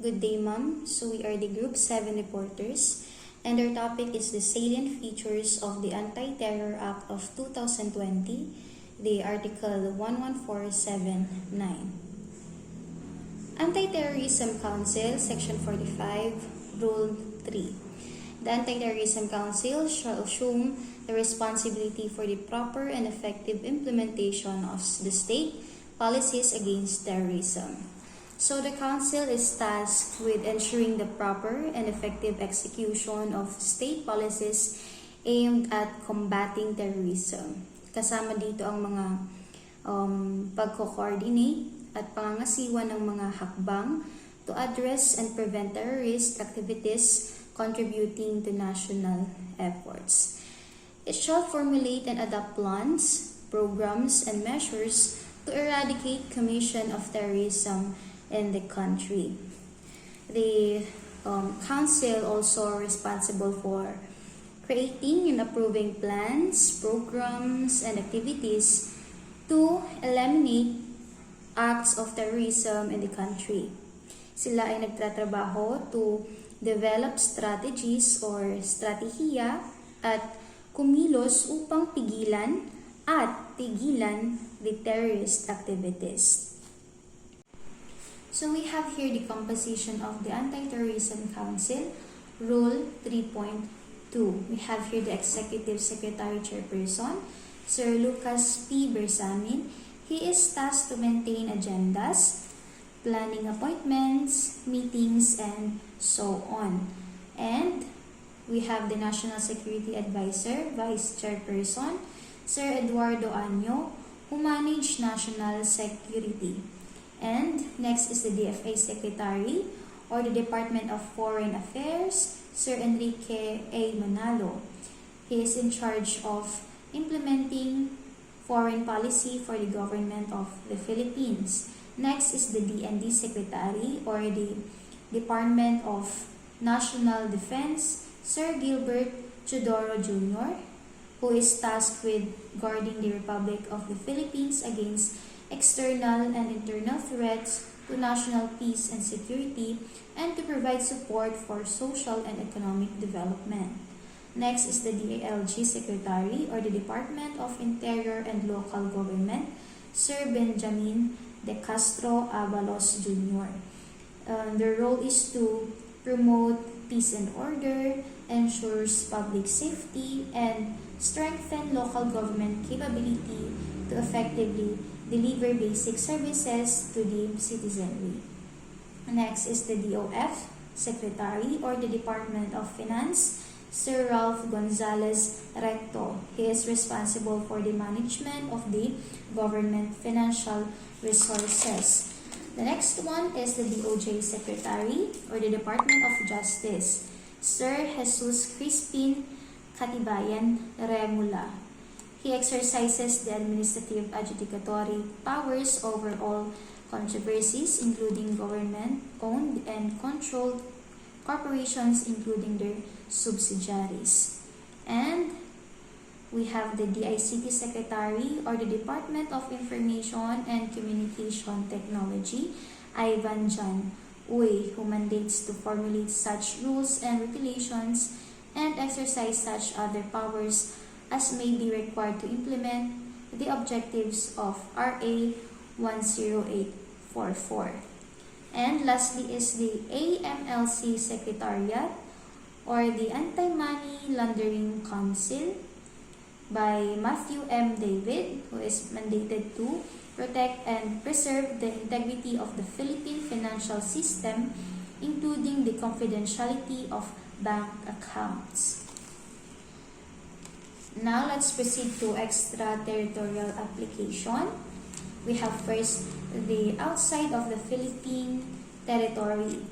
Good day, ma'am. So we are the Group 7 reporters, and our topic is the salient features of the Anti-Terror Act of 2020, the Article 11479. Anti-Terrorism Council, Section 45, Rule 3. The Anti-Terrorism Council shall assume the responsibility for the proper and effective implementation of the state policies against terrorism. So the Council is tasked with ensuring the proper and effective execution of state policies aimed at combating terrorism. Kasama dito ang mga pagko-coordinate at pangangasiwa ng mga hakbang to address and prevent terrorist activities contributing to national efforts. It shall formulate and adopt plans, programs, and measures to eradicate commission of terrorism in the country. The Council also responsible for creating and approving plans, programs, and activities to eliminate acts of terrorism in the country. Sila ay nagtatrabaho to develop strategies or strategiya at kumilos upang pigilan at tigilan the terrorist activities. So we have here the composition of the Anti-Terrorism Council, Rule 3.2. We have here the Executive Secretary Chairperson, Sir Lucas P. Bersamin. He is tasked to maintain agendas, planning appointments, meetings, and so on. And we have the National Security Advisor, Vice Chairperson, Sir Eduardo Año, who manage national security. And next is the DFA Secretary or the Department of Foreign Affairs, Sir Enrique A. Manalo. He is in charge of implementing foreign policy for the government of the Philippines. Next is the DND Secretary or the Department of National Defense, Sir Gilbert Chodoro Jr., who is tasked with guarding the Republic of the Philippines against external and internal threats to national peace and security and to provide support for social and economic development. Next is the DALG Secretary or the Department of Interior and Local Government, Sir Benjamin De Castro Avalos Jr. Their role is to promote peace and order, ensures public safety, and strengthen local government capability to effectively deliver basic services to the citizenry. Next is the DOF Secretary or the Department of Finance, Sir Ralph Gonzalez Recto. He is responsible for the management of the government financial resources. The next one is the DOJ Secretary or the Department of Justice, Sir Jesus Crispin Katibayan Remula. He exercises the administrative adjudicatory powers over all controversies, including government-owned and controlled corporations, including their subsidiaries. And we have the DICT Secretary or the Department of Information and Communication Technology, Ivan Jan Uy, who mandates to formulate such rules and regulations and exercise such other powers as may be required to implement the objectives of RA 10844. And lastly is the AMLC Secretariat or the Anti-Money Laundering Council by Matthew M. David, who is mandated to protect and preserve the integrity of the Philippine financial system, including the confidentiality of bank accounts. Now, let's proceed to extraterritorial application. We have first the outside of the Philippine territory.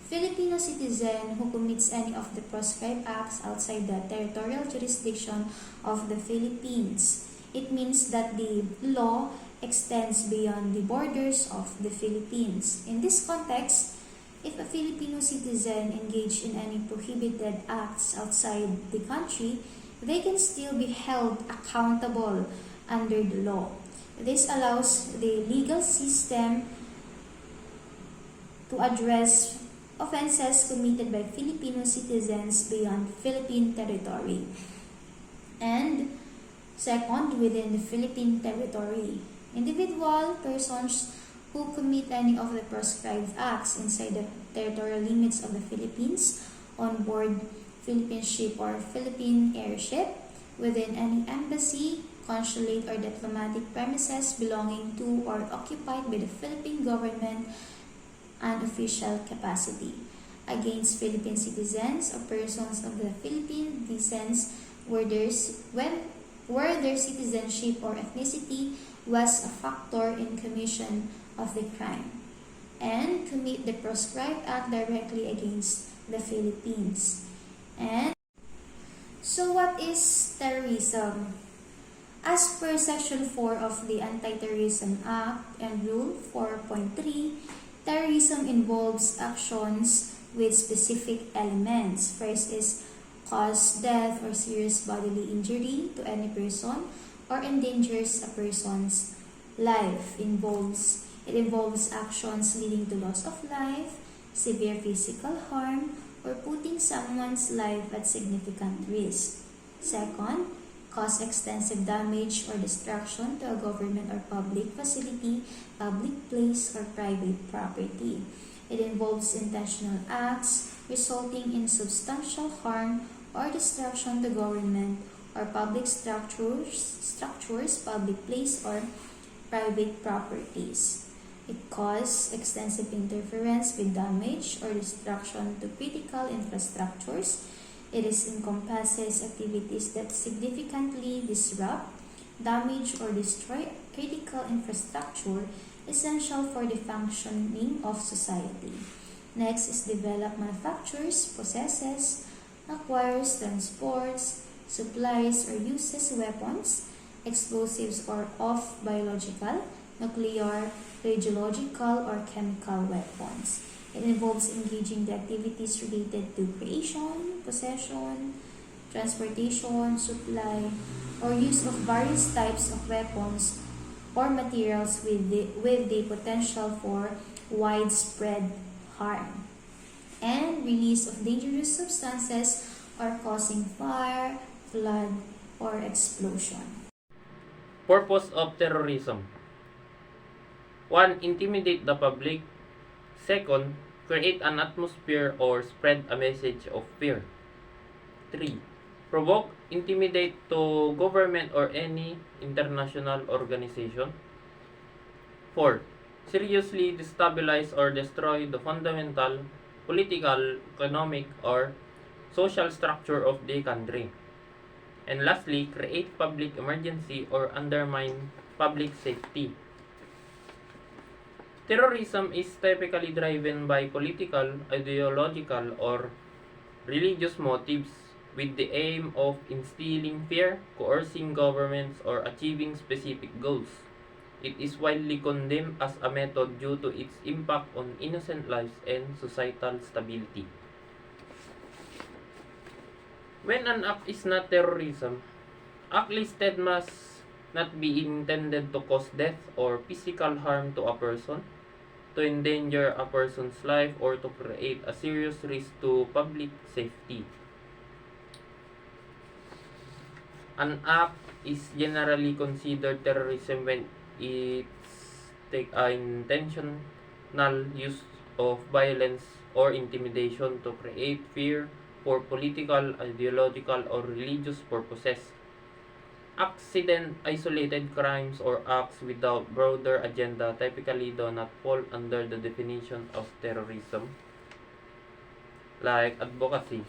Filipino citizen who commits any of the proscribed acts outside the territorial jurisdiction of the Philippines. It means that the law extends beyond the borders of the Philippines. In this context, if a Filipino citizen engaged in any prohibited acts outside the country, they can still be held accountable under the law. This allows the legal system to address offenses committed by Filipino citizens beyond Philippine territory. And second, within the Philippine territory, individual persons who commit any of the proscribed acts inside the territorial limits of the Philippines on board Philippine ship or Philippine airship, within any embassy, consulate, or diplomatic premises belonging to or occupied by the Philippine government and official capacity, against Philippine citizens or persons of the Philippine descent where their citizenship or ethnicity was a factor in commission of the crime, and commit the proscribed act directly against the Philippines. And so what is terrorism? As per Section 4 of the Anti-Terrorism Act and Rule 4.3, terrorism involves actions with specific elements. First is cause death or serious bodily injury to any person or endangers a person's life. It involves actions leading to loss of life, severe physical harm, or putting someone's life at significant risk. Second, cause extensive damage or destruction to a government or public facility, public place, or private property. It involves intentional acts resulting in substantial harm or destruction to government or public structures, public place, or private properties. It causes extensive interference with damage or destruction to critical infrastructures. It encompasses activities that significantly disrupt, damage, or destroy critical infrastructure essential for the functioning of society. Next is develop, manufactures, possesses, acquires, transports, supplies, or uses weapons, explosives, or of biological, nuclear, radiological, or chemical weapons. It involves engaging the activities related to creation, possession, transportation, supply, or use of various types of weapons or materials with the potential for widespread harm. And release of dangerous substances or causing fire, flood, or explosion. Purpose of terrorism. 1. Intimidate the public. Second, create an atmosphere or spread a message of fear. 3. Provoke, intimidate to government or any international organization. 4. Seriously destabilize or destroy the fundamental political, economic, or social structure of the country. And lastly, create public emergency or undermine public safety. Terrorism is typically driven by political, ideological, or religious motives with the aim of instilling fear, coercing governments, or achieving specific goals. It is widely condemned as a method due to its impact on innocent lives and societal stability. When an act is not terrorism, act listed must not be intended to cause death or physical harm to a person, to endanger a person's life, or to create a serious risk to public safety. An act is generally considered terrorism when it's intentional use of violence or intimidation to create fear for political, ideological, or religious purposes. Isolated crimes or acts without broader agenda typically do not fall under the definition of terrorism. Like advocacy.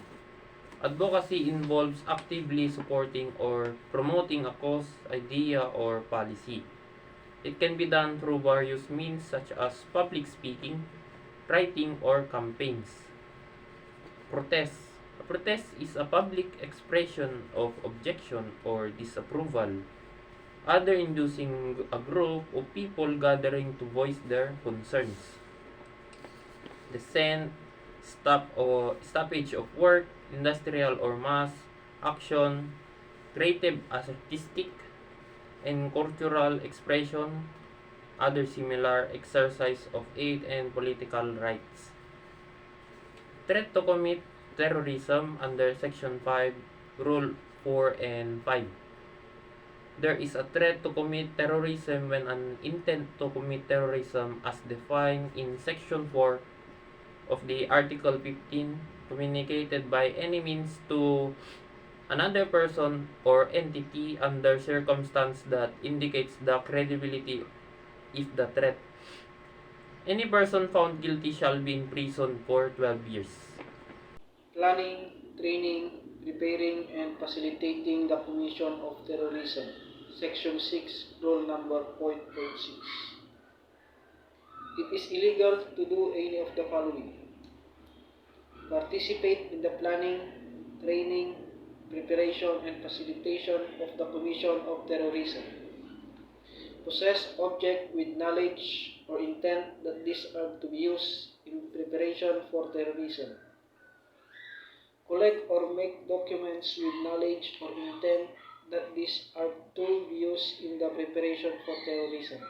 Advocacy involves actively supporting or promoting a cause, idea, or policy. It can be done through various means such as public speaking, writing, or campaigns. Protest. A protest is a public expression of objection or disapproval, either inducing a group of people gathering to voice their concerns. Dissent, stoppage of work, industrial or mass action, creative, artistic, and cultural expression, other similar exercise of aid and political rights. threat to commit terrorism under Section 5, Rule 4 and 5. There is a threat to commit terrorism when an intent to commit terrorism as defined in Section 4 of the Article 15 communicated by any means to another person or entity under circumstance that indicates the credibility if the threat. Any person found guilty shall be imprisoned for 12 years. Planning, training, preparing, and facilitating the commission of terrorism. Section 6, Rule number .6. It is illegal to do any of the following: participate in the planning, training, preparation, and facilitation of the commission of terrorism. Possess object with knowledge or intent that these are to be used in preparation for terrorism. Collect or make documents with knowledge or intent that these are to be used in the preparation for terrorism.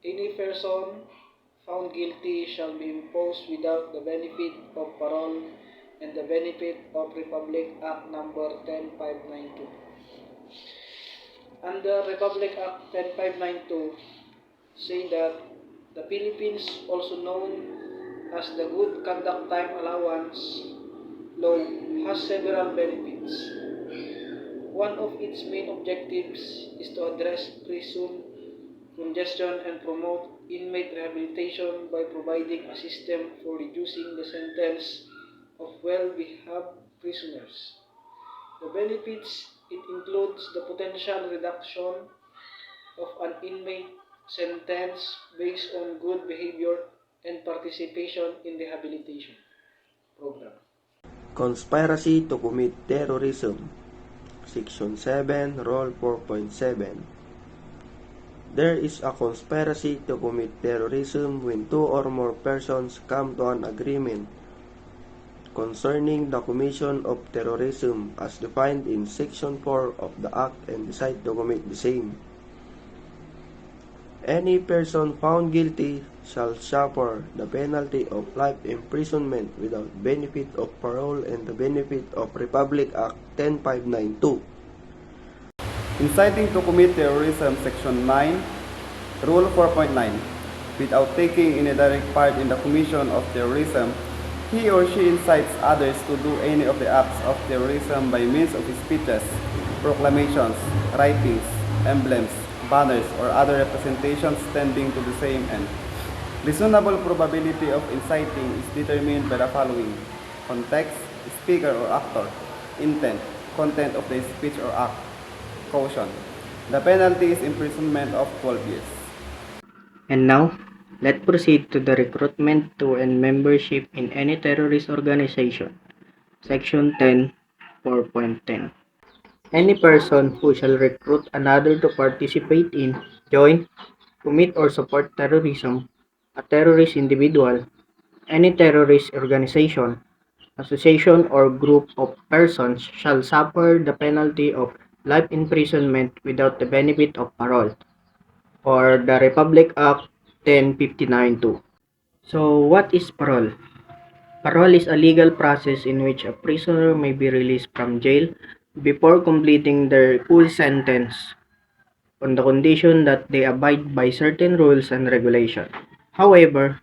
Any person found guilty shall be imposed without the benefit of parole and the benefit of Republic Act number 10592. Under Republic Act 10592, say that the Philippines, also known as the Good Conduct Time Allowance Law, has several benefits. One of its main objectives is to address prison congestion and promote inmate rehabilitation by providing a system for reducing the sentence of well-behaved prisoners. The benefits, it includes the potential reduction of an inmate sentence based on good behavior and participation in rehabilitation program. Conspiracy to commit terrorism. Section 7, Rule 4.7. There is a conspiracy to commit terrorism when two or more persons come to an agreement concerning the commission of terrorism as defined in Section 4 of the Act and decide to commit the same. Any person found guilty shall suffer the penalty of life imprisonment without benefit of parole and the benefit of Republic Act 10592. Inciting to commit terrorism, Section 9, Rule 4.9. Without taking any direct part in the commission of terrorism, he or she incites others to do any of the acts of terrorism by means of speeches, proclamations, writings, emblems, banners, or other representations tending to the same end. Reasonable probability of inciting is determined by the following: context, speaker or actor, intent, content of the speech or act, caution. The penalty is imprisonment of 12 years. And now, let's proceed to the recruitment to and membership in any terrorist organization. Section 10, 4.10. Any person who shall recruit another to participate in, join, commit or support terrorism, a terrorist individual, any terrorist organization, association or group of persons shall suffer the penalty of life imprisonment without the benefit of parole, or the Republic Act 1059-2. So, what is parole? Parole is a legal process in which a prisoner may be released from jail before completing their full sentence on the condition that they abide by certain rules and regulations. However,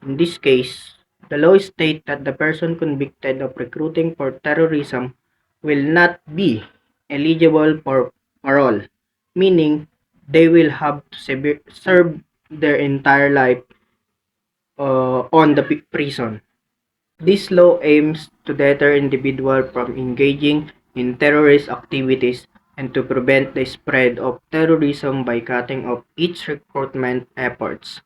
in this case, the law states that the person convicted of recruiting for terrorism will not be eligible for parole, meaning they will have to serve their entire life on the prison. This law aims to deter individuals from engaging in terrorist activities and to prevent the spread of terrorism by cutting off its recruitment efforts.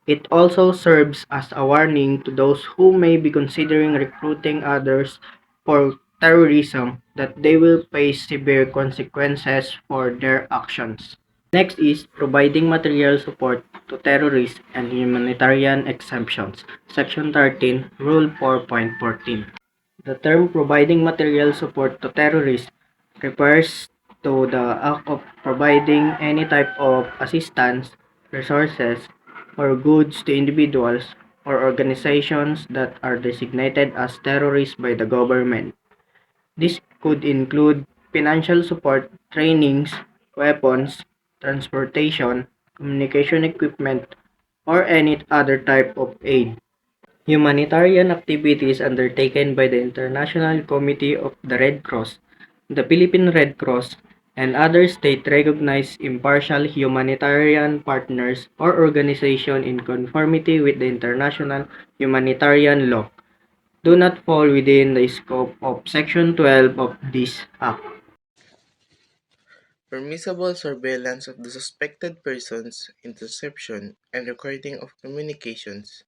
It also serves as a warning to those who may be considering recruiting others for terrorism that they will face severe consequences for their actions. Next is providing material support to terrorists and humanitarian exemptions. Section 13, Rule 4.14. The term providing material support to terrorists refers to the act of providing any type of assistance, resources, or goods to individuals or organizations that are designated as terrorists by the government. This could include financial support, trainings, weapons, transportation, communication equipment, or any other type of aid. Humanitarian activities undertaken by the International Committee of the Red Cross, the Philippine Red Cross, and other state-recognized impartial humanitarian partners or organizations in conformity with the international humanitarian law do not fall within the scope of Section 12 of this Act. Permissible surveillance of the suspected persons, interception, and recording of communications.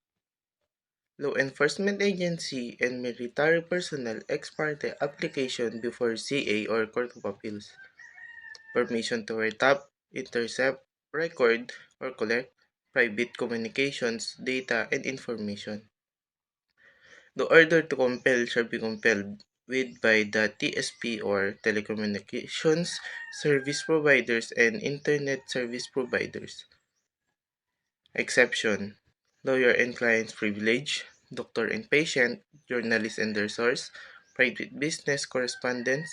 Law enforcement agency and military personnel ex parte application before CA or Court of Appeals. Permission to tap, intercept, record, or collect private communications, data, and information. The order to compel shall be compelled with by the TSP or telecommunications service providers and internet service providers. Exception: lawyer and client's privilege, doctor and patient, journalist and their source, private business correspondence,